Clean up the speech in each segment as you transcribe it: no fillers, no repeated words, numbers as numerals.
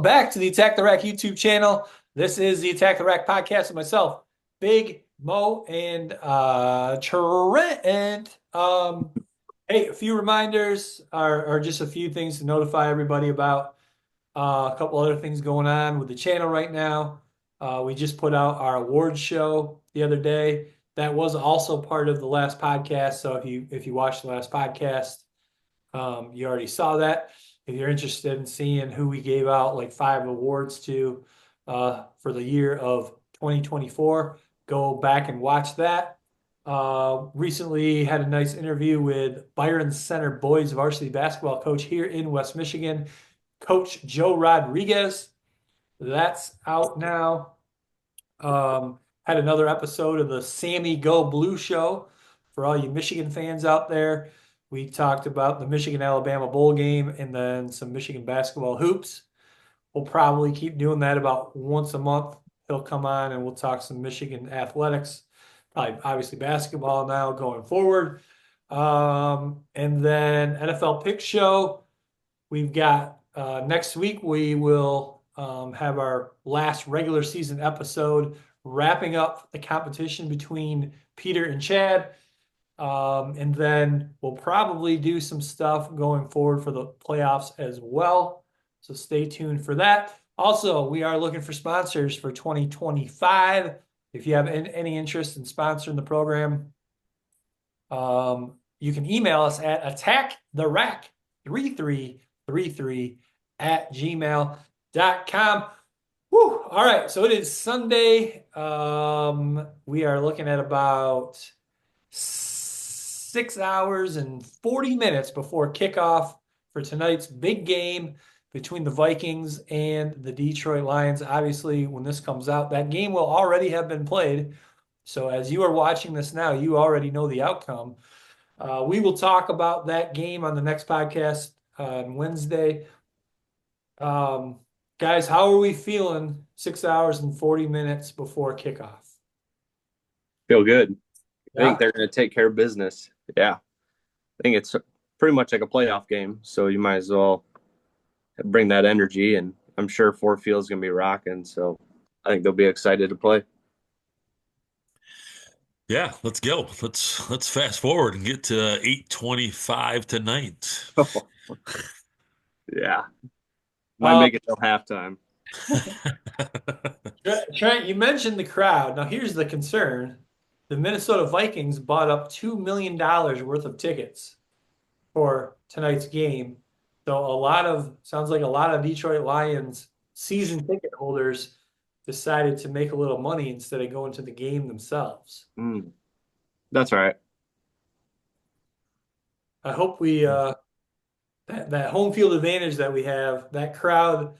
Welcome back to the Attack the Rack YouTube channel. This is the Attack the Rack podcast with myself, Big Mo, and Trent. Hey, a few reminders are just a few things to notify everybody about. A couple other things going on with the channel right now. We just put out our awards show the other day. That was also part of the last podcast. So if you watched the last podcast, you already saw that. If you're interested in seeing who we gave out like 5 awards to for the year of 2024, go back and watch that. Recently had a nice interview with Byron Center boys varsity basketball coach here in West Michigan, Coach Joe Rodriguez. That's out now. Had another episode of the Sammy Go Blue Show for all you Michigan fans out there. We talked about the Michigan-Alabama bowl game and then some Michigan basketball hoops. We'll probably keep doing that about once a month. He'll come on and we'll talk some Michigan athletics, probably obviously basketball now going forward. And then NFL Pick Show. We've got next week we will have our last regular season episode wrapping up the competition between Peter and Chad. And then we'll probably do some stuff going forward for the playoffs as well. So stay tuned for that. Also, we are looking for sponsors for 2025. If you have any interest in sponsoring the program, you can email us at attacktherack3333@gmail.com. Whew. All right, so it is Sunday. We are looking at about 6 hours and 40 minutes before kickoff for tonight's big game between the Vikings and the Detroit Lions. Obviously, when this comes out, that game will already have been played. So as you are watching this now, you already know the outcome. We will talk about that game on the next podcast on Wednesday. Guys, how are we feeling 6 hours and 40 minutes before kickoff? Feel good. I Yeah. think they're going to take care of business. Yeah. I think it's pretty much like a playoff game, so you might as well bring that energy, and I'm sure Ford Field's going to be rocking, so I think they'll be excited to play. Yeah, let's go. Let's fast forward and get to 8:25 tonight. Yeah. Might Uh, make it till halftime. Trent, you mentioned the crowd. Now, here's the concern. The Minnesota Vikings bought up $2 million worth of tickets for tonight's game. So sounds like a lot of Detroit Lions season ticket holders decided to make a little money instead of going to the game themselves. That's all right. I hope that home field advantage that we have, that crowd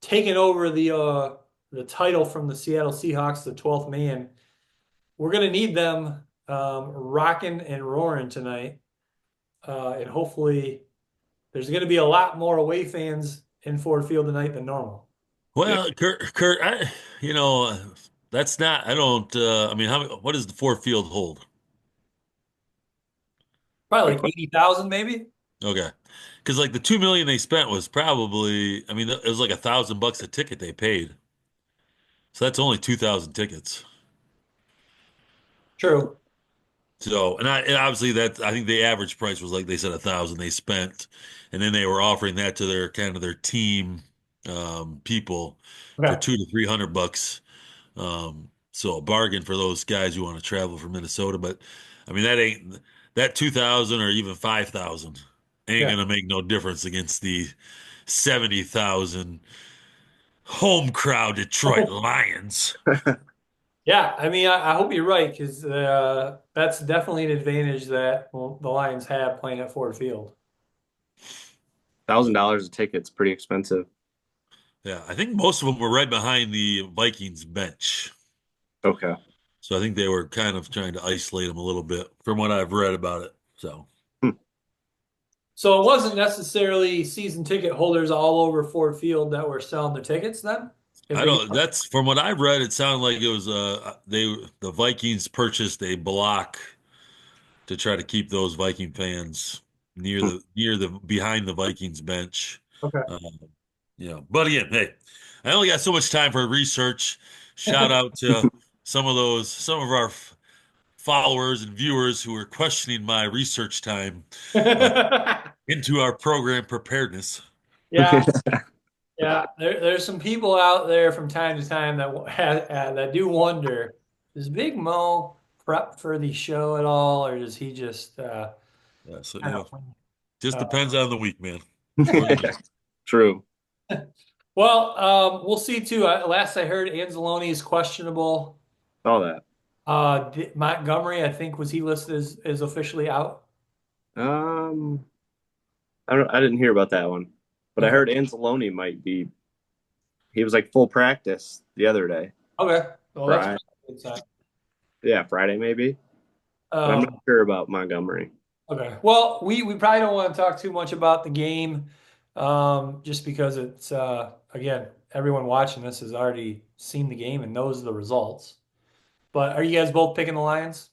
taking over the title from the Seattle Seahawks, the 12th man. We're going to need them rocking and roaring tonight. And hopefully there's going to be a lot more away fans in Ford Field tonight than normal. Well, Kurt, that's not. I don't. I mean, what does the Ford Field hold? Probably like 80,000 maybe. Okay, because like the 2 million they spent was probably. I mean, it was like $1,000 a ticket they paid, so that's only 2,000 tickets. True. So, and obviously that I think the average price was like they said 1,000 they spent, and then they were offering that to their kind of their team people for Okay. 200 to 300 bucks. So a bargain for those guys who want to travel from Minnesota. But I mean that 2,000 or even 5,000 ain't Yeah. gonna make no difference against the 70,000 home crowd Detroit Lions. Yeah, I mean, I hope you're right because that's definitely an advantage that the Lions have playing at Ford Field. $1,000 a ticket's pretty expensive. Yeah, I think most of them were right behind the Vikings bench. Okay. So I think they were kind of trying to isolate them a little bit from what I've read about it. So Hmm. So it wasn't necessarily season ticket holders all over Ford Field that were selling their tickets then? If I they, don't, that's from what I've read, it sounded like it was the Vikings purchased a block to try to keep those Viking fans near Hmm. the behind the Vikings bench. okay. Uh, But again, hey, I only got so much time for research. Shout out to some of our followers and viewers who are questioning my research time uh, into our program preparedness. Yeah, yeah. There's some people out there from time to time that do wonder, does Big Mo prep for the show at all, or does he just Yeah, so kind just of? depends on the week, man, or the game. True. Well, we'll see too. Last I heard, Anzalone is questionable. All that. Montgomery, I think, was he listed as officially out? Um, I didn't hear about that one, but I Okay. heard Anzalone might be. He was like full practice the other day. Okay. Well, that's Friday. probably a good sign. Yeah, Friday maybe. But I'm not Um, sure about Montgomery. okay. Well, we probably don't want to talk too much about the game, just because it's again, everyone watching this has already seen the game and knows the results. But are you guys both picking the Lions?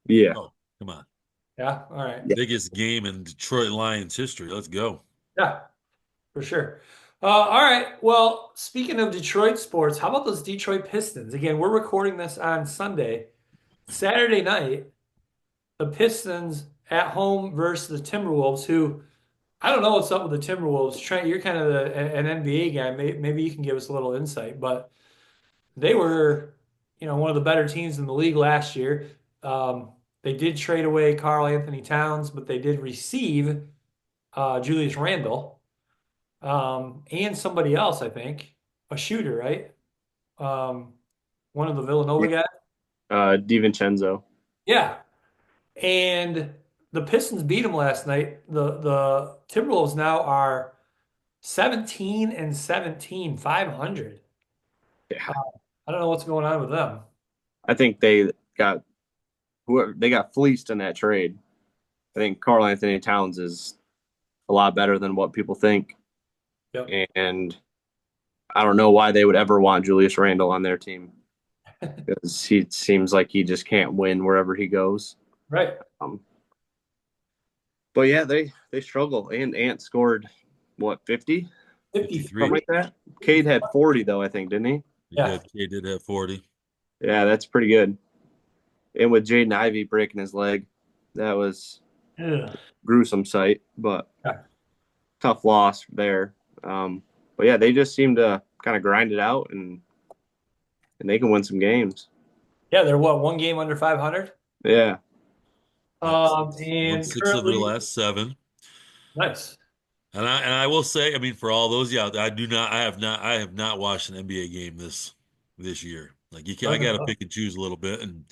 Yeah. Oh, come on. Yeah. All right. Yeah. Biggest game in Detroit Lions history. Let's go. Yeah. For sure. All right. Well, speaking of Detroit sports, how about those Detroit Pistons? Again, we're recording this on Sunday. Saturday night, the Pistons at home versus the Timberwolves, who I don't know what's up with the Timberwolves. Trent, you're kind of an NBA guy. Maybe you can give us a little insight, but they were, one of the better teams in the league last year. They did trade away Karl Anthony Towns, but they did receive Julius Randle. And somebody else, I think, a shooter, right? Um, one of the Villanova Yeah. guys. DiVincenzo. Yeah, and the Pistons beat them last night. The Timberwolves now are 17 and 17, 500. Yeah. I don't know what's going on with them. I think got they got fleeced in that trade. I think Karl Anthony Towns is a lot better than what people think. Yep. And I don't know why they would ever want Julius Randle on their team because he seems like he just can't win wherever he goes. Right. Um, but yeah, they struggle. And Ant scored what 50, 53. something 53. like that. Cade had 40 though, I think, didn't he? He Yeah. did. He did have 40. Yeah, that's pretty good. And with Jaden Ivey breaking his leg, that was Ugh. gruesome sight, but Yeah. tough loss there. But yeah, they just seem to kind of grind it out and they can win some games. Yeah, they're what, one game under 500? Yeah. Won And six of their currently, last seven. nice. And I will say, I mean, for all those, yeah, I have not watched an NBA game this year. Like I got to pick and choose a little bit, and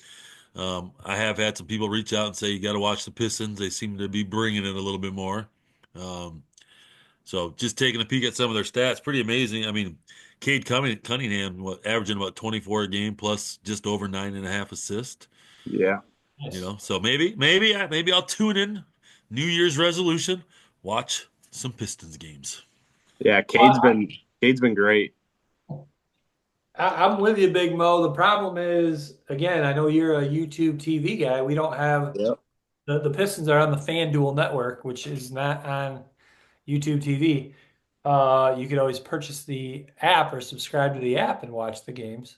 I have had some people reach out and say you got to watch the Pistons. They seem to be bringing it a little bit more. Um, so just taking a peek at some of their stats, pretty amazing. I mean, Cunningham, averaging about 24 a game plus just over 9.5 assists. Yeah. Nice. So maybe I'll tune in. New Year's resolution: watch some Pistons games. Yeah, Well, Cade's been great. I'm with you, Big Mo. The problem is, again, I know you're a YouTube TV guy. We don't have Yep. the Pistons are on the FanDuel network, which is not on YouTube TV. You could always purchase the app or subscribe to the app and watch the games.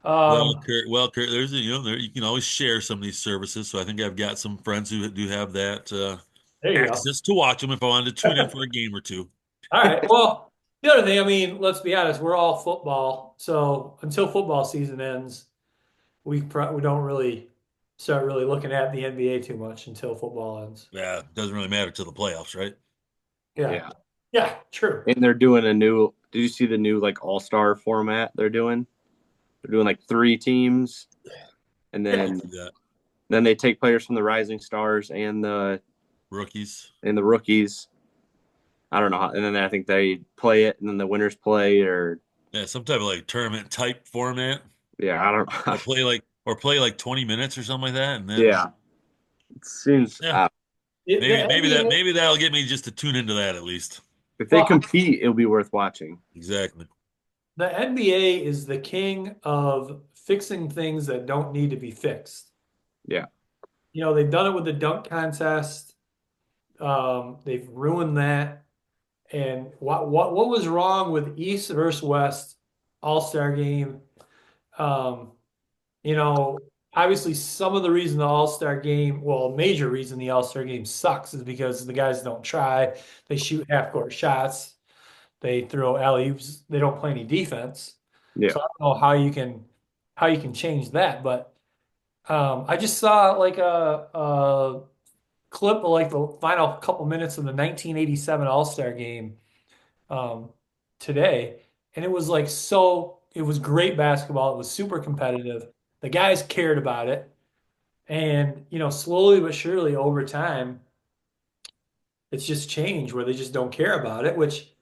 Um, Kurt, there's you can always share some of these services. So I think I've got some friends who do have that there you go. access to watch them if I wanted to tune in for a game or two. All right. Well, the other thing, I mean, let's be honest, we're all football. So until football season ends, we don't really start really looking at the NBA too much until football ends. Yeah, it doesn't really matter to the playoffs, right? Yeah. Yeah. Yeah, true. And they're doing did you see the new like all-star format they're doing? They're doing like 3 teams and Yeah. then they take players from the rising stars Rookies. and the rookies. I don't know how, and then I think they play it and then the winners play or Yeah, some type of like tournament type format. yeah, I don't Or play like 20 minutes or something like that. And then yeah. It seems yeah, The NBA, maybe that'll get me just to tune into that at least. if they well, compete, it'll be worth watching. Exactly. the NBA is the king of fixing things that don't need to be fixed. Yeah. They've done it with the dunk contest. They've ruined that. And what was wrong with East versus West All-Star game? Um, you know, obviously some of the reason the All-Star game, well, a major reason the All-Star game sucks is because the guys don't try. They shoot half-court shots. They throw alley-oops. They don't play any defense. Yeah. So I don't know how you can change that. But I just saw like a clip of like the final couple minutes of the 1987 All-Star game um, today, and it was like it was great basketball. It was super competitive. The guys cared about it, and slowly but surely over time, it's just changed where they just don't care about it, which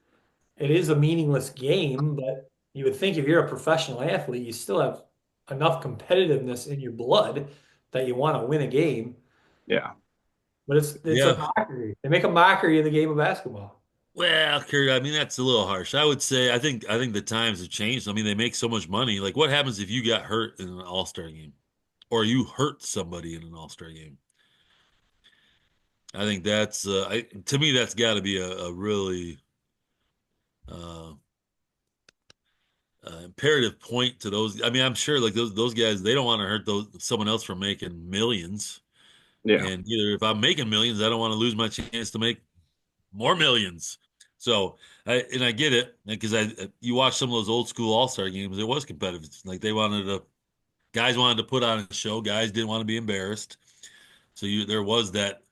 it is a meaningless game. But you would think if you're a professional athlete, you still have enough competitiveness in your blood that you want to win a game. Yeah. But it's a Yeah. mockery. They make a mockery of the game of basketball. Well, Kurt, I mean that's a little harsh. I would say I think the times have changed. I mean, they make so much money. Like what happens if you got hurt in an All-Star game or you hurt somebody in an All-Star game? I think that's to me that's got to be a really uh, imperative point to those. I mean, I'm sure like those guys they don't want to hurt those someone else from making millions. Yeah. And either if I'm making millions, I don't want to lose my chance to make more millions. So I get it because you watch some of those old school All Star games. It was competitive. Like they wanted to guys wanted to put on a show. Guys didn't want to be embarrassed. So there was that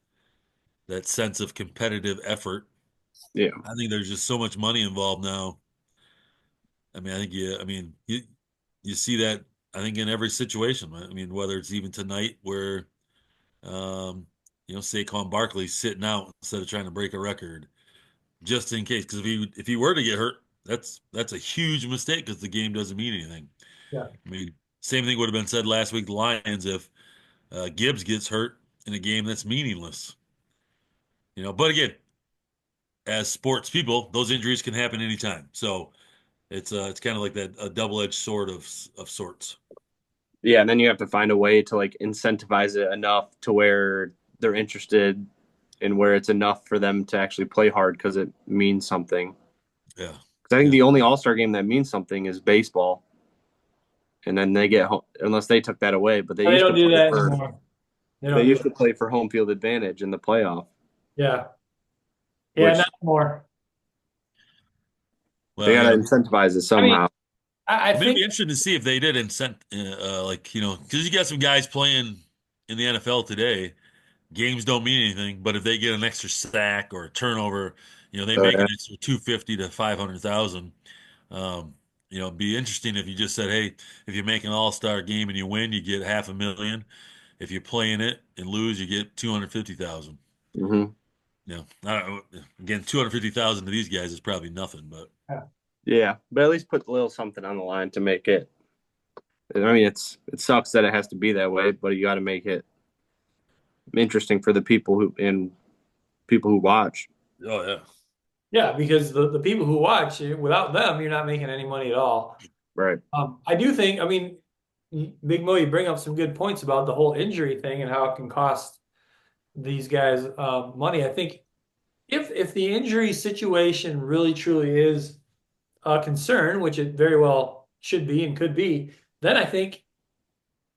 sense of competitive effort. Yeah. I think there's just so much money involved now. I mean, I think you see that I think in every situation. Right? I mean, whether it's even tonight where um, Saquon Barkley's sitting out instead of trying to break a record just in case. Because if he were to get hurt, that's a huge mistake because the game doesn't mean anything. Yeah. I mean, same thing would have been said last week. The Lions if Gibbs gets hurt in a game that's meaningless. But again, as sports people, those injuries can happen anytime. So it's kind of like that a double-edged sword of sorts. Yeah. And then you have to find a way to like incentivize it enough to where they're interested and where it's enough for them to actually play hard because it means something. Yeah, Because I think yeah, the only All Star game that means something is baseball, and then they get home unless they took that away. But They don't do that anymore. They they don't do used it. to play for home field advantage in the playoff, Yeah. Yeah, not which anymore. they well, got yeah. to incentivize it I mean, somehow. I I mean, it'd think be interesting to see if they did incent, like because you got some guys playing in the NFL today. Games don't mean anything, but if they get an extra sack or a turnover, they So make yeah. an extra 250 to 500,000. Um, it'd be interesting if you just said, hey, if you make an all-star game and you win, you get 500,000. If you play in it and lose, you get 250,000. Hmm. I don't know. Again, 250,000 to these guys is probably nothing, but Yeah, but at least put a little something on the line to make it. I mean, it sucks that it has to be that way, but you got to make it interesting for the people who watch. oh yeah, yeah, because the people who watch, without them, you're not making any money at all. Right. I do think, I mean, Big Mo, you bring up some good points about the whole injury thing and how it can cost these guys money. I think if the injury situation really truly is a concern, which it very well should be and could be, then I think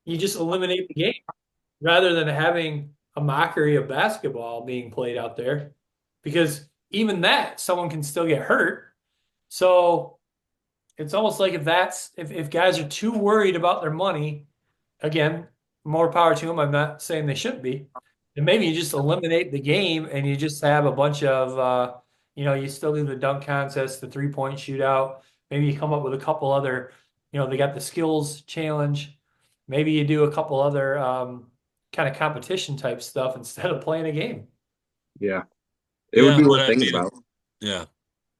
you just eliminate the game rather than having a mockery of basketball being played out there, because even that someone can still get hurt. So it's almost like if guys are too worried about their money, again, more power to them. I'm not saying they shouldn't be. And maybe you just eliminate the game and you just have a bunch of you still do the dunk contest, the 3-point shootout. Maybe you come up with a couple other, they got the skills challenge. Maybe you do a couple other kind of competition type stuff instead of playing a game. Yeah, it would yeah. be But worth I thinking mean, about. yeah.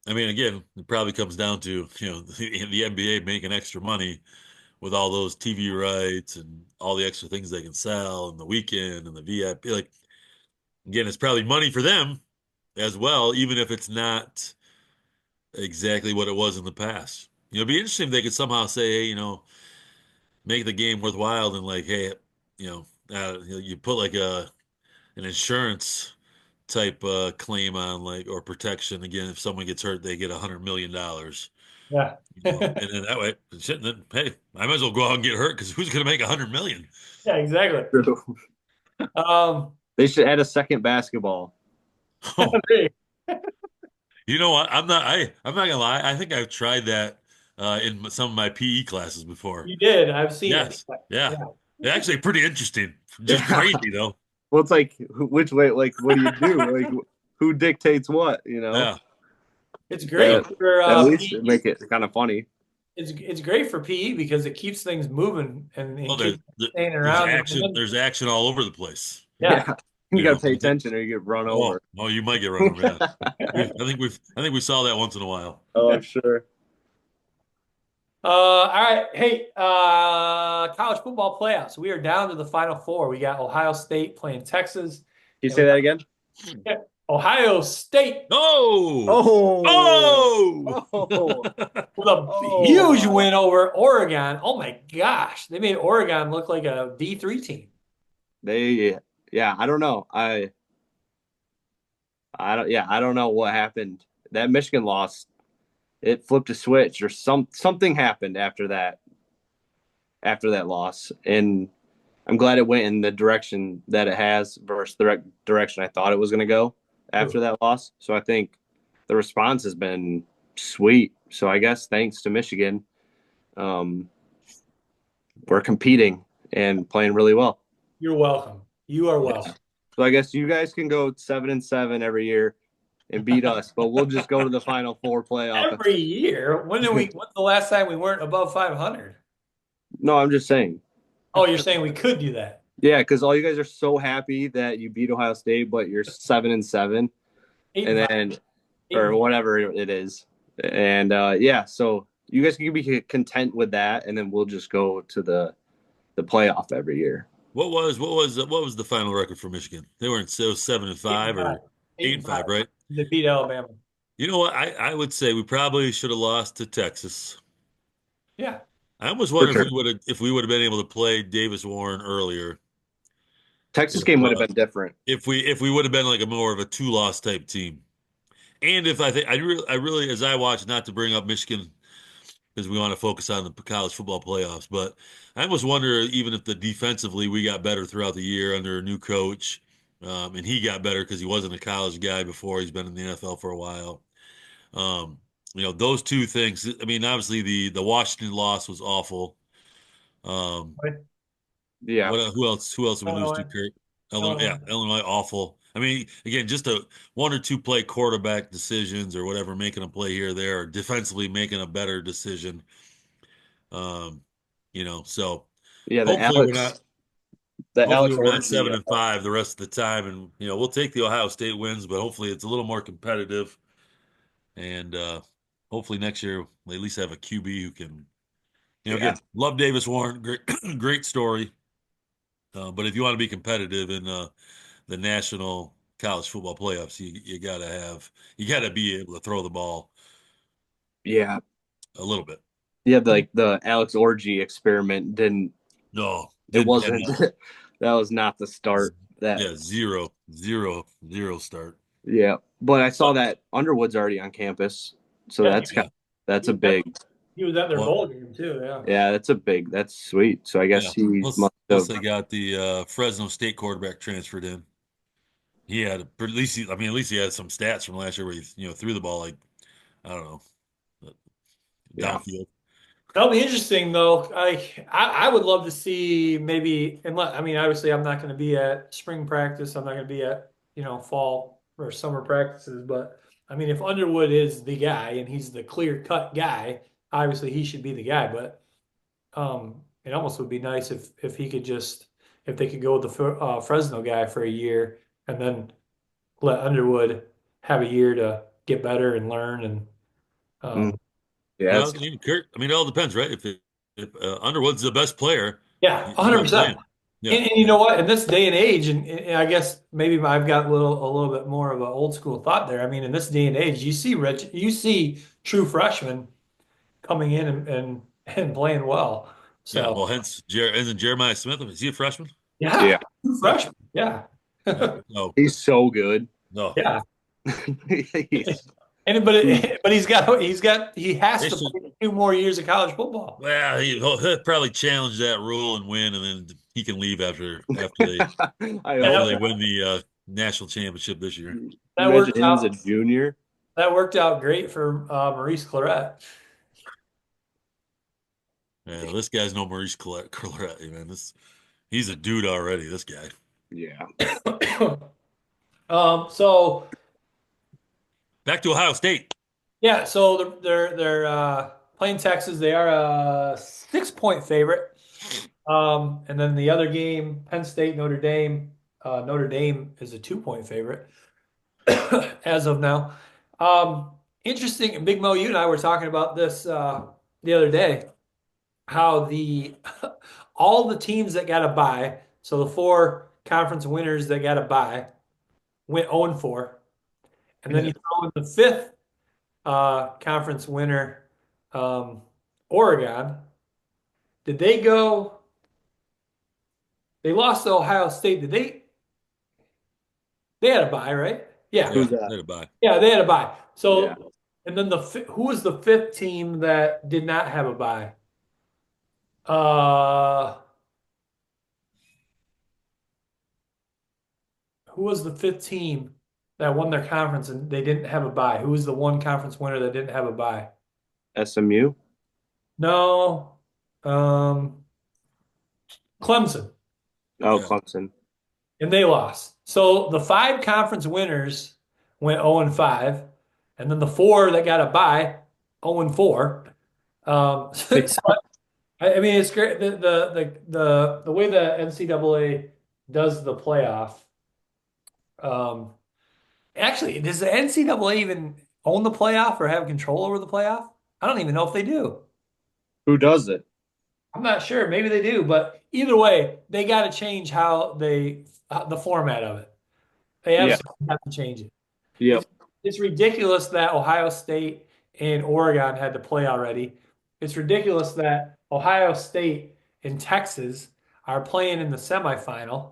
I mean, again, it probably comes down to the NBA making extra money with all those TV rights and all the extra things they can sell and the weekend and the VIP. Like again, it's probably money for them as well, even if it's not exactly what it was in the past. It'd be interesting if they could somehow say, hey, make the game worthwhile and like, hey, you put like an insurance type claim on like or protection. Again, if someone gets hurt, they get $100 million. Yeah. And then that way, shit, then hey, I might as well go out and get hurt because who's going to make 100 million? Yeah, exactly. True. Um, They should add a second basketball. Oh, you know what? I'm not gonna lie. I think I've tried that in some of my PE classes before. you did. I've seen it. Yes, yeah, Yeah. it's actually pretty interesting. Just Yeah. crazy though. Well, it's like which way? Like, what do you do? Like, who dictates what? You know, Yeah. It's great that for at least PE. make it kind of funny. It's great for PE because it keeps things moving and Well, kids staying around. And then, There's action all over the place. yeah. Yeah, you You got to know, pay I think. attention or you get run Oh, over. oh, you might get run over. Yeah. I think we saw that once in a while. Oh, I'm sure. All right. Hey, college football playoffs. We are down to the final four. We got Ohio State playing Texas, Can you and we say that again? got Ohio State Oh, Oh, oh. oh, with a oh, huge wow. win over Oregon. Oh my gosh, they made Oregon look like a D3 team. Yeah, I don't know. I don't know what happened. That Michigan loss, it flipped a switch or something happened after that loss. And I'm glad it went in the direction that it has versus the direction I thought it was going to go after that loss. So I think the response has been sweet. So I guess thanks to Michigan, um, we're competing and playing really well. You're welcome. You are Yeah. welcome. So I guess you guys can go 7-7 every year and beat us, but we'll just go to the Final Four playoff. Every year. When's the last time we weren't above 500? No, I'm just saying. Oh, you're saying we could do that? Yeah, because all you guys are so happy that you beat Ohio State, but you're 7-7, Eight and and five. then Eight or and five. whatever it is, and yeah, so you guys can be content with that, and then we'll just go to the playoff every year. What was the final record for Michigan? They were in so seven and Eight and five five. or Eight eight and and five. five, right? They beat Alabama. You know what? I would say we probably should have lost to Texas. Yeah. I almost For wonder sure. if we would have been able to play Davis Warren earlier. Texas If game would have been different. if we would have been like a more of a two-loss type team. And if I think I really as I watch, not to bring up Michigan because we want to focus on the college football playoffs, but I almost wonder even if the defensively we got better throughout the year under a new coach, and he got better because he wasn't a college guy before. He's been in the NFL for a while. Um, those two things. I mean, obviously the Washington loss was awful. Um, Right. Yeah, who else did we lose to, Illinois. Kurt? Illinois, yeah, Illinois. Illinois, awful. I mean, again, just a one or two play quarterback decisions or whatever, making a play here or there, or defensively making a better decision. Um, so yeah. hopefully we're not The hopefully Alex we're not Orgy. 7 and 5 the rest of the time, and we'll take the Ohio State wins, but hopefully it's a little more competitive, and hopefully next year they at least have a QB who can, Yeah, again, love Davis Warren, great great story, but if you want to be competitive in the national college football playoffs, you gotta be able to throw the ball yeah, a little bit. yeah. Like the Alex Orgy experiment didn't. No, It didn't pan wasn't. out. That was not the start. That Yeah, zero, zero, zero start. Yeah, but I saw But that Underwood's already on campus, so Yeah. yeah, that's a big. He was at their well, bowl game too. Yeah. Yeah, that's sweet. So I yeah. guess he Plus, must have. they got the Fresno State quarterback transferred in. He had at least at least he had some stats from last year where he threw the ball like I don't know Yeah. downfield. That'll be interesting though. I would love to see maybe I mean obviously I'm not going to be at spring practice. I'm not going to be at fall or summer practices. But I mean if Underwood is the guy and he's the clear cut guy, obviously he should be the guy. But it almost would be nice if he could if they could go with the Fresno guy for a year and then let Underwood have a year to get better and learn and Mm, um, yeah, Well, it's, Kurt, it all depends, right? If Underwood's the best player, yeah, he's not 100%. playing. Yeah, And you know what? In this day and age, and I guess maybe I've got a little bit more of an old school thought there. I mean, in this day and age, you see true freshmen coming in and playing well. yeah. So Well, hence, isn't Jeremiah Smith? Is he a freshman? yeah, yeah. true Yeah, freshmen. Yeah. yeah. So He's so good. No, Yeah. He's- He has they to should. play 2 more years of college football. Well, he'll probably challenge that rule and win, and then he can leave after they I Yeah, after hope they that, win the national championship this year. that imagine worked him as a out. junior. That worked out great for Maurice Claret. Yeah, this guy's no Maurice Clarett, man. He's a dude already. This guy. Yeah. So Back to Ohio State. yeah, so they're playing Texas. They are a 6 point favorite. And then the other game, Penn State, Notre Dame. Notre Dame is a 2 point favorite as of now. Interesting. And Big Mo, you and I were talking about this the other day. How the all the teams that got a bye, so the four conference winners that got a bye went 0-4, and then you throw in the fifth conference winner, um, Oregon. Did they go? They lost to Ohio State. Did they? They had a bye, right? Yeah, Who's Yeah, that? let it by. yeah, they had a bye. Yeah. So, and then who was the fifth team that did not have a bye? Uh, who was the fifth team that won their conference and they didn't have a bye? Who was the one conference winner that didn't have a bye? SMU. No, Clemson, Oh, Yeah. Clemson. and they lost. So the five conference winners went 0-5, and then the four that got a bye 0-4. So I mean, it's great. The way the NCAA does the playoff. Um, Actually, does the NCAA even own the playoff or have control over the playoff? I don't even know if they do. Who does it? I'm not sure. Maybe they do, but either way, they got to change how the format of it. They Yeah. absolutely have to change it. Yep. It's it's ridiculous that Ohio State and Oregon had to play already. It's ridiculous that Ohio State and Texas are playing in the semifinal.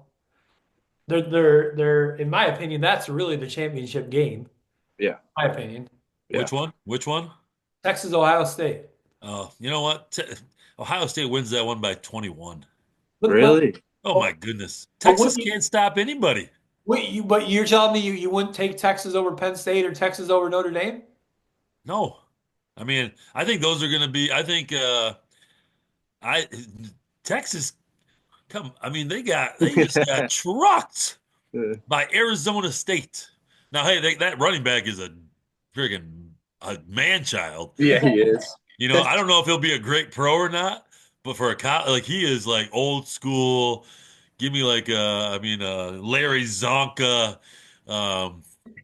They're in my opinion, that's really the championship game. Yeah. My opinion. Yeah. Which one? Which one? Texas, Ohio State. You know what? Ohio State wins that one by 21. But Really? Oh my but, goodness. but Texas can't stop anybody. but you're telling me you wouldn't take Texas over Penn State or Texas over Notre Dame? No. I mean, I think those are going to be, I think I Texas I mean, they just got trucked by Arizona State. Now, hey, that running back is a friggin' a man child. Yeah, he is. You know, I don't know if he'll be a great pro or not, but for a like he is like old school. Give me like I mean Larry Zonka. Like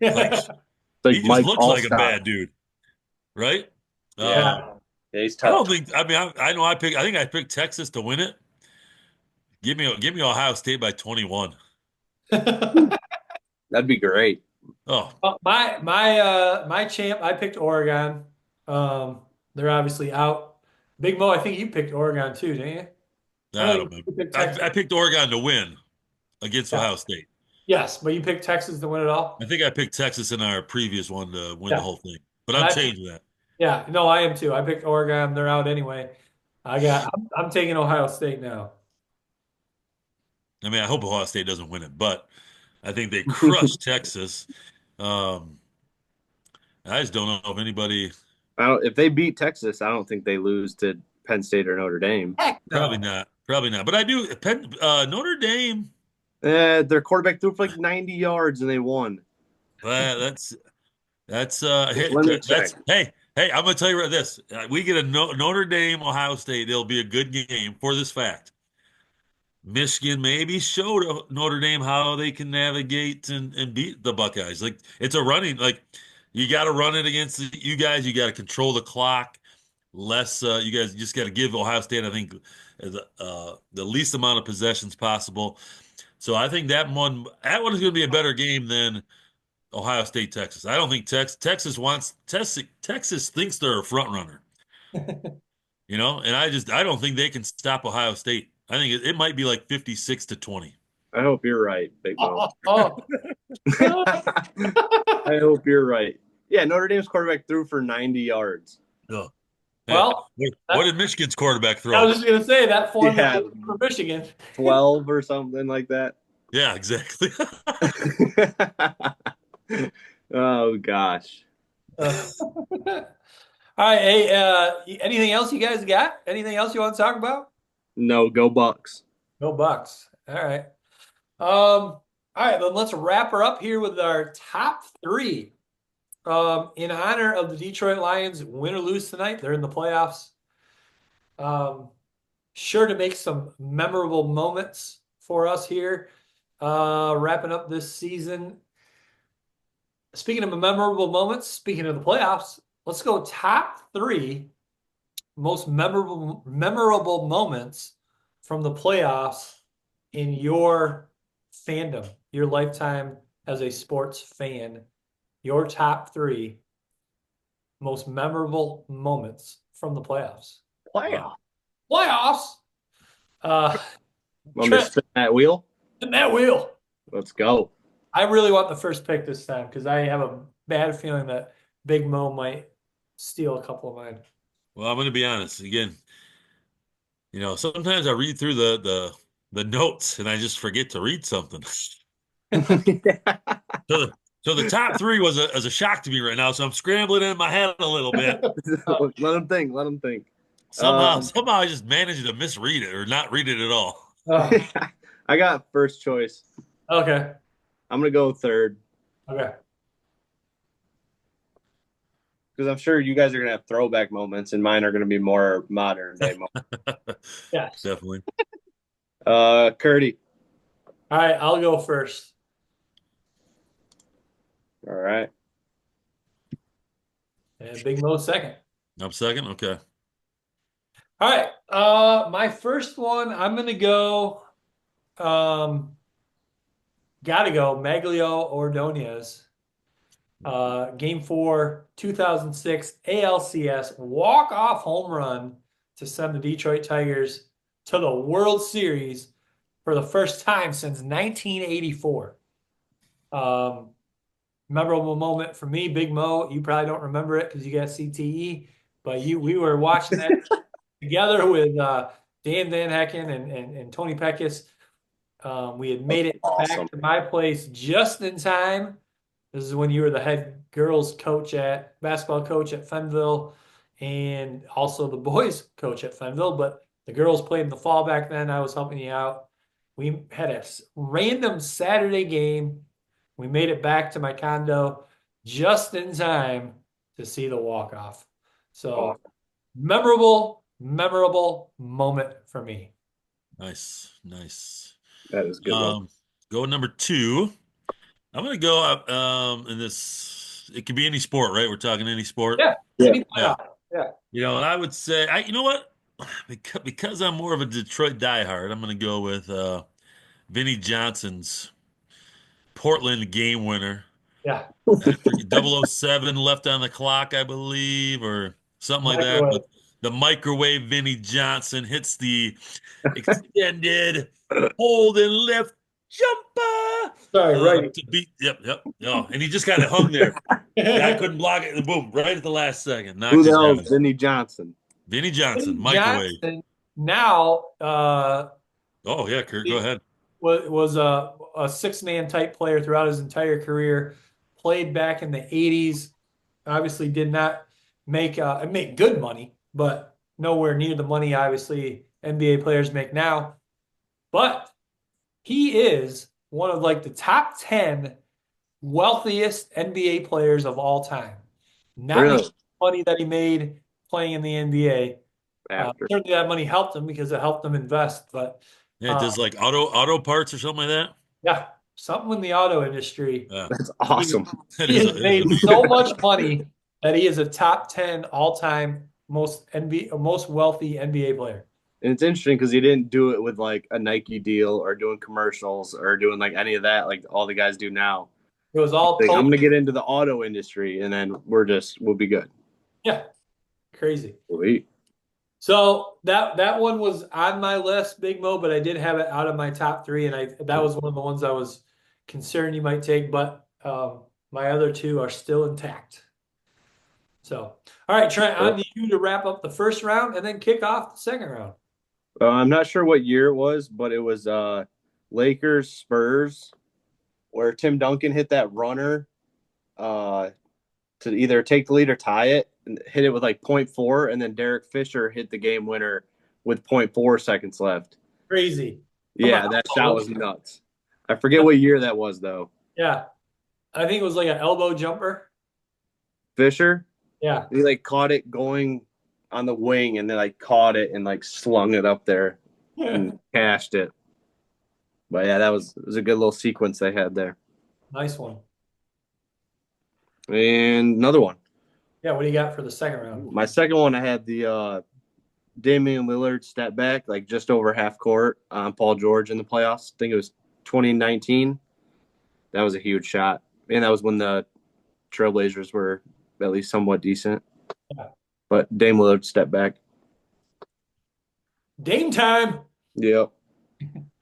It's like he just Mike looks like a Allstott. bad dude, right? Yeah. Um, Yeah, he's I tough. don't think. I mean, I know I think I picked Texas to win it. Give me Ohio State by 21. That'd be great. Oh, My champ, I picked Oregon. They're obviously out. Big Mo, I think you picked Oregon too, didn't you? I I know don't know. you picked Texas. I picked Oregon to win against Yeah. Ohio State. Yes, but you picked Texas to win it I all. think I picked Texas in our previous one to win the Yeah, whole thing, but and I'm I changing that. yeah, no, I am too. I picked Oregon. They're out anyway. I'm taking Ohio State now. I mean, I hope Ohio State doesn't win it, but I think they crushed Texas. Um, I just don't know if anybody. If they beat Texas, I don't think they lose to Penn State or Notre Dame. Heck Probably no. not. Probably not. But I do. Notre Dame. Their quarterback threw for like 90 yards and they won. That's Let me check. hey. I'm gonna tell you right this. We get a Notre Dame Ohio State. It'll be a good game for this fact. Michigan maybe showed Notre Dame how they can navigate and beat the Buckeyes. Like it's a running. Like you got to run it against you guys. You got to control the clock. Less. You guys just got to give Ohio State, I think, the least amount of possessions possible. So I think that one is going to be a better game than Ohio State Texas. I don't think Texas thinks they're a front runner, and I don't think they can stop Ohio State. I think it might be like 56-20. I hope you're right, Big Mo. Oh, I hope you're right. Yeah, Notre Dame's quarterback threw for 90 yards. No. Hey, Well, what did Michigan's quarterback I throw? was just gonna say that formula Yeah, for Michigan. 12 or something like that. Yeah, exactly. Oh gosh. All right, hey, anything else you guys got? Anything else you want to talk about? No, go Bucks. No bucks. All right. All right, then let's wrap her up here with our top three. In honor of the Detroit Lions, win or lose tonight, they're in the playoffs. Um, sure to make some memorable moments for us here. Wrapping up this season. Speaking of memorable moments, speaking of the playoffs, let's go top three most memorable moments from the playoffs in your fandom, your lifetime as a sports fan. Your top three most memorable moments from the playoffs. Playoff. Playoffs. Uh, Want me to Trent, spin that wheel? in that wheel. Let's go. I really want the first pick this time because I have a bad feeling that Big Mo might steal a couple of mine. Well, I'm going to be honest again. Sometimes I read through the notes and I just forget to read something. So the top three was a shock to me right now. So I'm scrambling in my head a little bit. Let him think. Let him think. Somehow I just managed to misread it or not read it at all. I got first choice. Okay. I'm gonna go third Okay. because I'm sure you guys are gonna have throwback moments, and mine are gonna be more modern day moments. Yes. Definitely. Curdy. All right, I'll go first. All right. And Big Mo second. I'm second. Okay. All right. My first one, I'm gonna go. Gotta go Maglio Ordonez. Game 4, 2006 ALCS walk-off home run to send the Detroit Tigers to the World Series for the first time since 1984. Memorable moment for me, Big Mo. You probably don't remember it because you got CTE, but we were watching that together with Dan Van Hecken and Tony Peckus. We had made it Awesome. back to my place just in time. This is when you were the head girls basketball coach at Fenville, and also the boys coach at Fenville. But the girls played in the fall back then. I was helping you out. We had a random Saturday game. We made it back to my condo just in time to see the walk off. So memorable moment for me. Nice. Nice. That is a good one. Go number two. I'm gonna go in this. It could be any sport, right? We're talking any sport. Yeah. Yeah. Yeah. Yeah. And I would say, you know what? Because I'm more of a Detroit diehard, I'm gonna go with Vinnie Johnson's Portland game winner. Yeah. After 007 left on the clock, I believe, or something like that. Microwave. But the microwave Vinnie Johnson hits the extended hold and lift jumper Sorry, right. to beat. Yep. Oh, and he just kind of hung there. Guy couldn't block it. And boom, right at the last second. Knocked Who the his hell head is off. Vinny Johnson? Vinnie Johnson, Tim microwave. Johnson now Oh, yeah, Kurt, go ahead. was a six-man type player throughout his entire career. Played back in the 80s. Obviously did not make good money, but nowhere near the money obviously NBA players make now. But he is one of like the top 10 wealthiest NBA players of all time. Not Really? making the money that he made playing in the NBA. After. Certainly that money helped him because it helped him invest. But Yeah, it does like auto parts or something like that. yeah, something in the auto industry. Yeah, That's awesome. He has it made is so much money that he is a top 10 all-time most wealthy NBA player. And it's interesting because he didn't do it with like a Nike deal or doing commercials or doing like any of that like all the guys do now. It was all Like, I'm gonna get into the auto industry and then we'll be good. yeah, crazy. Sweet. So that one was on my list, Big Mo, but I did have it out of my top three, and that was one of the ones I was concern you might take, but my other two are still intact. So, all right, Trent, on to you to wrap up the first round and then kick off the second round. I'm not sure what year it was, but it was Lakers Spurs where Tim Duncan hit that runner uh, to either take the lead or tie it and hit it with like point 0.4, and then Derek Fisher hit the game winner with point 0.4 seconds left. Crazy. Yeah, that shot was nuts. I forget what year that was though. Yeah, I think it was like an elbow jumper. Fisher, Yeah, he like caught it going on the wing, and then like caught it and like slung it up there and cashed it. But yeah, it was a good little sequence they had there. nice one. And another one. Yeah, what do you got for the second round? My second one, I had the Damian Lillard step back, like just over half court on Paul George in the playoffs. I think it was 2019. That was a huge shot. And that was when the Trailblazers were at least somewhat decent. Yeah. But Dame Lillard stepped back. Dame time. Yep.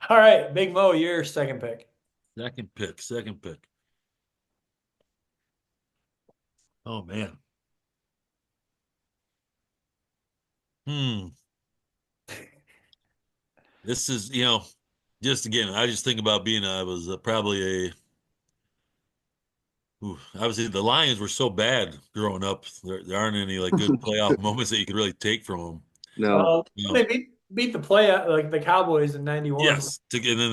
All right, Big Mo, your second pick. Second pick. Second pick. Oh man. Hmm. This is, just again, I just think about I was probably obviously the Lions were so bad growing up. There aren't any like good playoff moments that you could really take from them. No. They beat the play like the Cowboys in '91. Yes, and then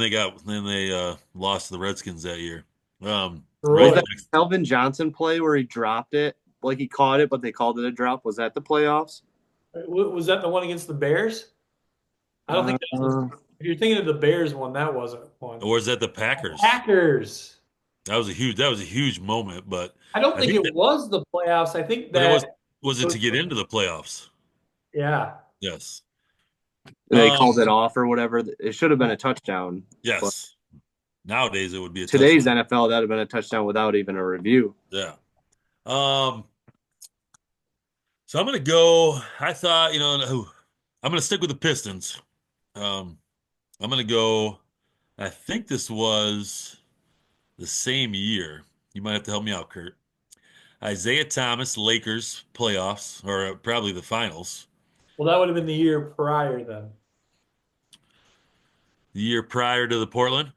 they lost to the Redskins that year. Was Right. that Calvin Johnson play where he dropped it? Like he caught it, but they called it a drop. Was that the playoffs? Was that the one against the Bears? I don't think that's if you're thinking of the Bears one, that wasn't one. Or is that the Packers? Packers. That was a huge moment, but I don't think it was the playoffs. I think that was it to get into the playoffs? Yeah. Yes. They called it off or whatever. It should have been a touchdown. Yes. Nowadays it would be a today's touchdown. NFL, that would have been a touchdown without even a review. Yeah. So I'm gonna go. I thought, I'm gonna stick with the Pistons. I'm gonna go. I think this was the same year. You might have to help me out, Kurt. Isaiah Thomas, Lakers playoffs, or probably the finals. Well, that would have been the year prior then. The year prior to the Portland.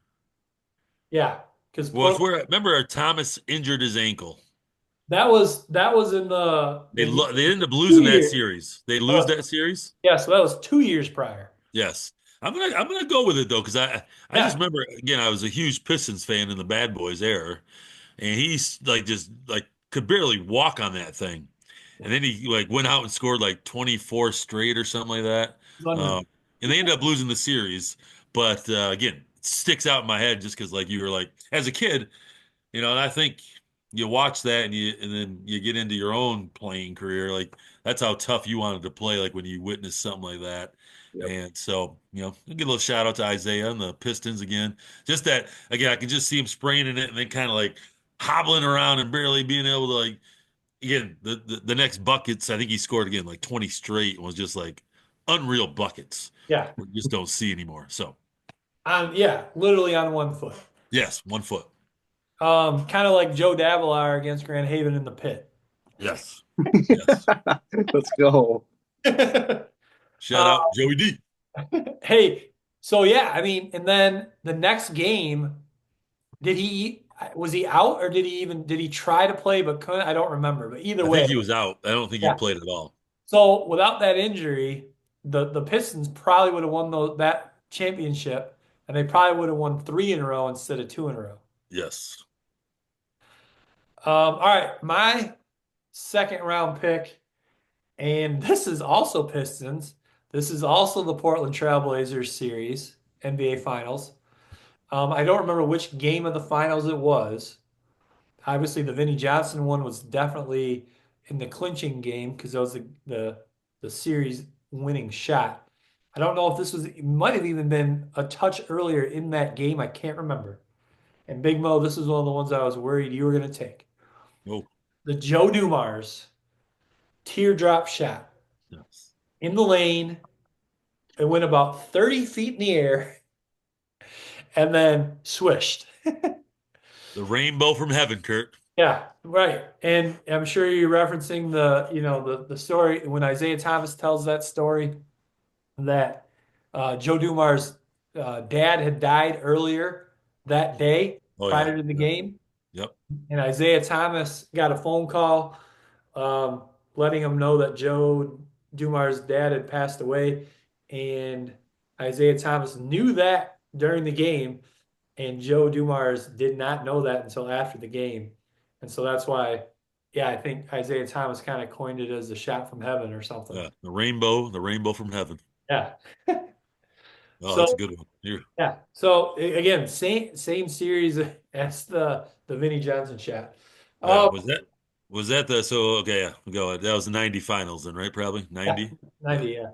Yeah, because remember Thomas injured his ankle. that was in They ended up losing that series. They lose that series. Yeah, so that was 2 years prior. Yes, I'm gonna go with it though, because I just remember, again, I was a huge Pistons fan in the Bad Boys era, and he's like just like could barely walk on that thing, and then he like went out and scored like 24 straight or something like that, and they ended up losing the series. But again, it sticks out in my head just because like you were like as a kid, and I think you watch that and then you get into your own playing career, like that's how tough you wanted to play, like when you witness something like that. Yep. And so, I'll give a little shout out to Isaiah and the Pistons again. Just that, again, I can just see him spraying in it and then kind of like hobbling around and barely being able to like, again, the next buckets, I think he scored again like 20 straight and was just like unreal buckets. Yeah. We just don't see anymore. So, yeah, literally on 1 foot. yes, 1 foot. Kind of like Joe Davilar against Grand Haven in the pit. Yes. Yes. Let's go. Shout out Joey D. Hey, so yeah, I mean, and then the next game, was he out or did he try to play but couldn't? I don't remember, but either way, I think he was out. I don't think he played at all. So without that injury, the Pistons probably would have won that championship, and they probably would have won 3 in a row instead of 2 in a row. Yes. All right, my second round pick, and this is also Pistons. This is also the Portland Trailblazers series, NBA Finals. I don't remember which game of the finals it was. Obviously, the Vinnie Johnson one was definitely in the clinching game because that was the series winning shot. I don't know if it might have even been a touch earlier in that game. I can't remember. And Big Mo, this is one of the ones I was worried you were going to take. Oh. The Joe Dumars teardrop shot. Yes. In the lane. It went about 30 feet in the air and then swished. The rainbow from heaven, Kurt. Yeah, right. And I'm sure you're referencing the story when Isaiah Thomas tells that story that Joe Dumar's dad had died earlier that day Oh yeah. prior to the Yep. game, Yep. and Isaiah Thomas got a phone call um, letting him know that Joe Dumar's dad had passed away, and Isaiah Thomas knew that during the game, and Joe Dumars did not know that until after the game, and so that's why, yeah, I think Isaiah Thomas kind of coined it as a shot from heaven or something. Yeah. The rainbow from heaven. Yeah. Oh, that's a So good one. Here. yeah. So again, same series as the Vinnie Johnson shot. Yeah. Um, Was that the so okay, yeah, go ahead. That was the 90 finals then, right? Probably yeah, 90. Yeah. 90, yeah.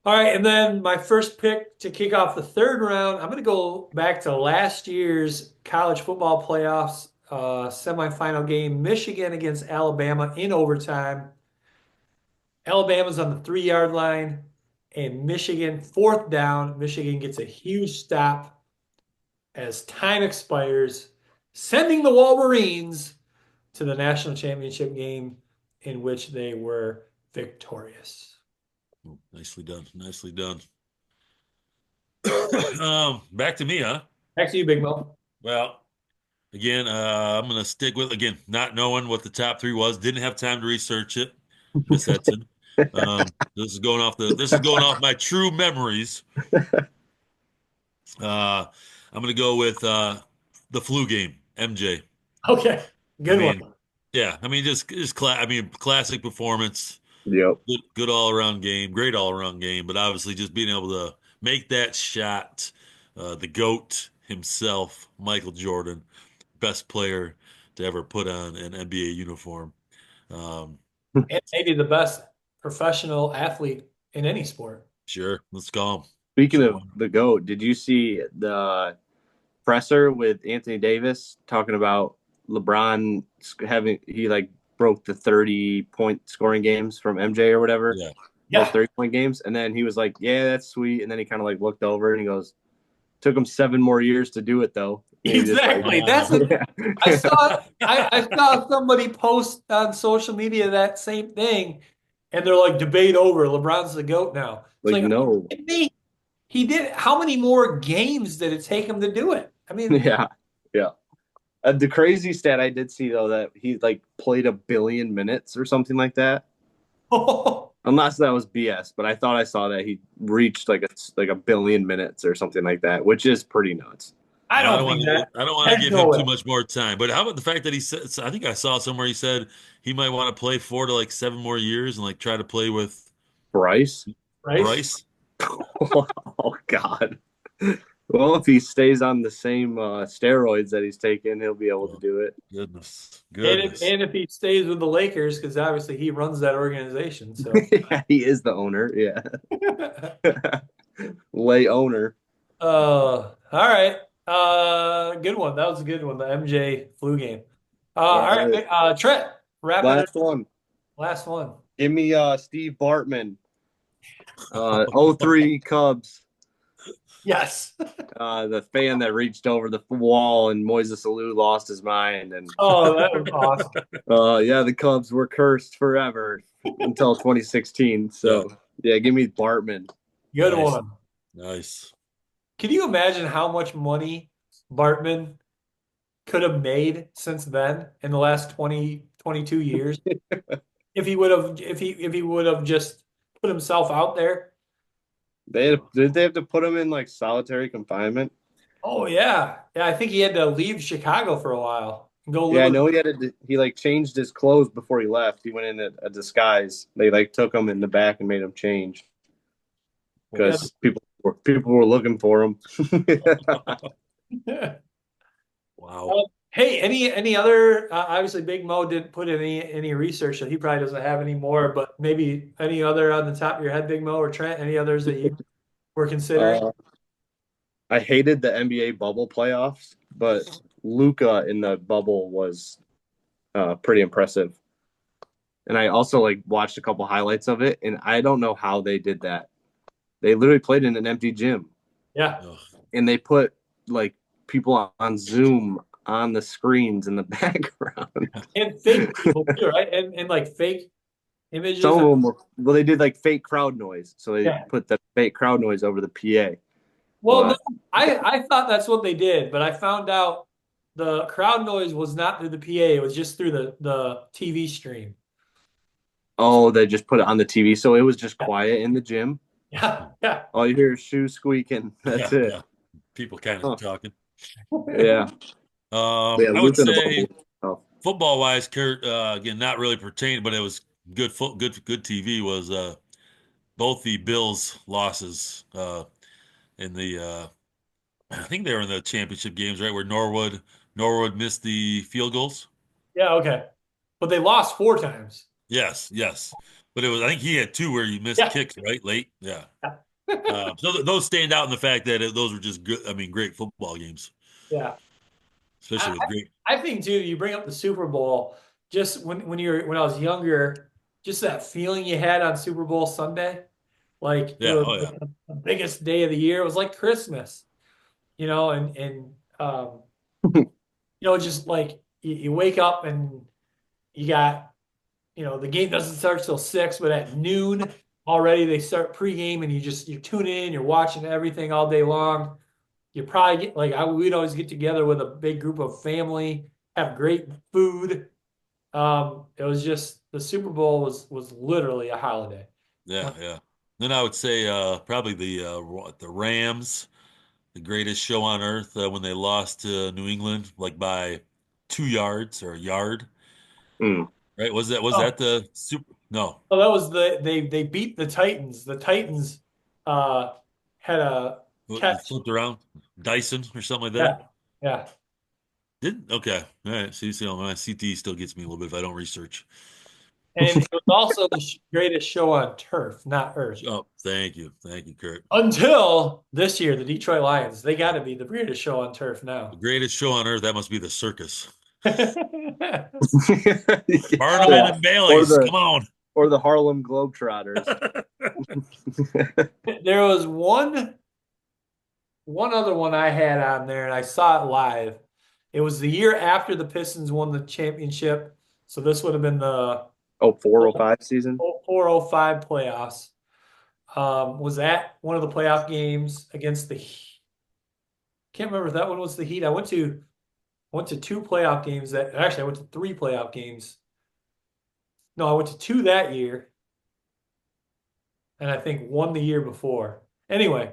All right, and then my first pick to kick off the third round, I'm going to go back to last year's college football playoffs semifinal game, Michigan against Alabama in overtime. Alabama's on the 3 yard line, and Michigan, fourth down. Michigan gets a huge stop as time expires, sending the Wolverines to the national championship game in which they were victorious. Oh, nicely done. Nicely done. Back to me, huh? Back to you, Big Mo. Well, again, I'm gonna stick with again, not knowing what the top three was. Didn't have time to research it, Miss Edson. This is going off my true memories. I'm gonna go with the flu game, MJ. Okay, I good one. mean, yeah, I mean I mean, classic performance, Yep. good all around game, great all around game, but obviously just being able to make that shot, the GOAT himself, Michael Jordan, best player to ever put on an NBA uniform. Um, And maybe the best professional athlete in any sport. sure, let's call him. Speaking Sure, of the GOAT, did you see the presser with Anthony Davis talking about LeBron having he like broke the 30-point scoring games from MJ or whatever, yeah. most Yeah, 30-point games, and then he was like, "Yeah, that's sweet," and then he kind of like looked over and he goes, "Took him 7 more years to do it though." And he just like, exactly. That's a, yeah, I saw somebody post on social media that same thing, and they're like debate over LeBron's the GOAT now. It's like like, are you no, kidding me? He did how many more games did it take him to do it? I mean, yeah, yeah. The crazy stat I did see though that he like played 1 billion minutes or something like that. Unless that was BS, but I thought I saw that he reached like 1 billion minutes or something like that, which is pretty nuts. I I don't don't want think to. that. I don't want to There's give no him way. too much more time. But how about the fact that he said? I think I saw somewhere he said he might want to play 4 to 7 more years and like try to play with Bryce? Right? Bryce. Oh God. Well, if he stays on the same steroids that he's taking, he'll be able to Oh, do it. goodness, And if, goodness. and if he stays with the Lakers, because obviously he runs that organization. So, Yeah, he is the owner. Yeah, lay owner. all right. Good one. That was a good one. The MJ flu game. All All right, right. Trent, wrapping it. last one. Last one. Give me Steve Bartman, '03 Cubs. Yes. The fan that reached over the wall and Moises Alou lost his mind, and Oh, that was awesome. yeah, the Cubs were cursed forever until 2016. Yeah, So yeah, give me Bartman. Good nice, one. nice. Can you imagine how much money Bartman could have made since then in the last 20, 22 years? If he would have just put himself out there. Did they have to put him in like solitary confinement? Oh yeah. Yeah, I think he had to leave Chicago for a while and go live Yeah, I with know he like changed his clothes before he left. He went in a disguise. They like took him in the back and made him change yeah. because people were looking for him. Wow. Hey, any other obviously Big Mo didn't put any research, so he probably doesn't have any more, but maybe any other on the top of your head, Big Mo or Trent, any others that you were considering? uh, I hated the NBA bubble playoffs, but Luca in the bubble was pretty impressive. And I also like watched a couple highlights of it, and I don't know how they did that. They literally played in an empty gym, Yeah. Ugh. and they put like people on Zoom on the screens in the background. And fake people too, right? And like fake images. Some of them were, well, they did like fake crowd noise. So they Yeah. put the fake crowd noise over the PA. Well, no, But I thought that's what they did, but I found out the crowd noise was not through the PA, it was just through the TV stream. oh, they just put it on the TV. So it was just quiet in the gym. Yeah, yeah. All you hear is shoes squeaking. That's Yeah, it. yeah. People kind of Huh. talking. Yeah. Yeah, I would Luke in the say bubble. Oh. football wise, Kurt, again, not really pertaining, but it was good TV was both the Bills losses in the I think they were in the championship games, right? Where Norwood missed the field goals. Yeah, okay. But they lost 4 times. Yes, yes. But it was I think he had two where he missed Yeah. kicks, right? Late. Yeah. Yeah. So those stand out in the fact that those were just good, I mean, great football games, Yeah. especially with great. I think too, you bring up the Super Bowl, just when I was younger, just that feeling you had on Super Bowl Sunday, like it Yeah. was Oh yeah. the biggest day of the year. It was like Christmas, and just like you wake up and you got, the game doesn't start till 6, but at noon already they start pregame and you tune in, you're watching everything all day long. You probably get we'd always get together with a big group of family, have great food. It was just the Super Bowl was literally a holiday. Yeah. Yeah. Then I would say probably the Rams, the greatest show on earth when they lost to New England, like by 2 yards or a yard. Mm. Right? Was Oh, that the super? No, oh, that was they beat the Titans. The Titans uh had a it catch. flipped around. Dyson or something like that. Yeah, yeah. Did okay. All right. See, my CT still gets me a little bit if I don't research. And it was also the greatest show on turf, not earth. Oh, thank you, Kurt. Until this year, the Detroit Lions, they got to be the greatest show on turf The now. greatest show on earth. That must be the circus. Yeah. Barnum and or Bailey's. the Come on. or the Harlem Globetrotters. There was one other one I had on there, and I saw it live. It was the year after the Pistons won the championship, so this would have been the Oh, 405 season. 405 playoffs. Was that one of the playoff games against the Heat? Can't remember if that one was the Heat. I went to 2 playoff games I went to 3 playoff games. No, I went to 2 that year, and I think 1 the year before. Anyway,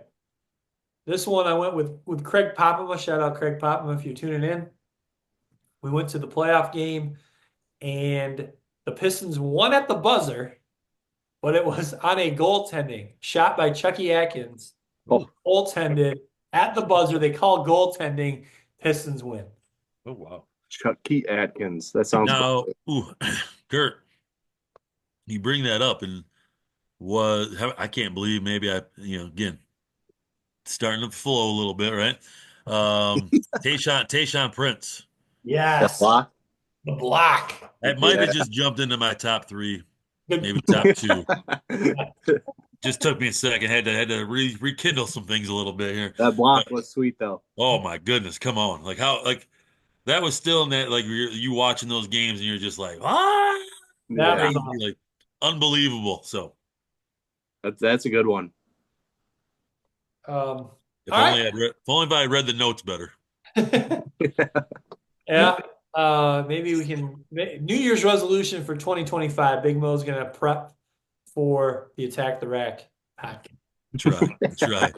this one I went with Craig Popema. Shout out Craig Popema if you're tuning in. We went to the playoff game, and the Pistons won at the buzzer, but it was on a goaltending shot by Chucky Atkins. Oh. Goaltended at the buzzer. They call goaltending. Pistons win. Oh wow. Chucky Atkins. That sounds Now, ooh, Kurt, you bring that up and I can't believe maybe again starting to flow a little bit, right? Tayshaun Prince. That's Yes. block. The block. That might have Yeah. just jumped into my top 3, Good. maybe top 2. Just took me a second. Had to rekindle some things a little bit here. That block was sweet though. Oh my goodness, come on! That was still in that you watching those games and you're just like That Yeah. was crazy, like unbelievable. So That's a good one. if all only if only I read the notes better. Yeah. Maybe we can New Year's resolution for 2025. Big Mo's gonna prep for the Attack the Rack pack. Try. All right.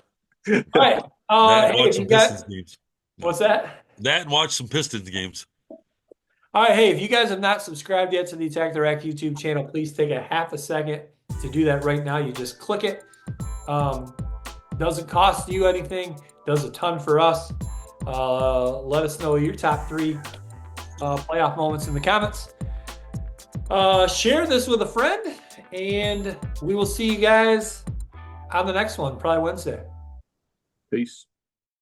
That and Hey, watch if some you got Pistons games. what's that? That and watch some Pistons games. All right. Hey, if you guys have not subscribed yet to the Attack the Rack YouTube channel, please take a half a second to do that right now. You just click it. Doesn't cost you anything. Does a ton for us. Let us know your top 3 playoff moments in the comments. Share this with a friend, and we will see you guys on the next one, probably Wednesday. Peace.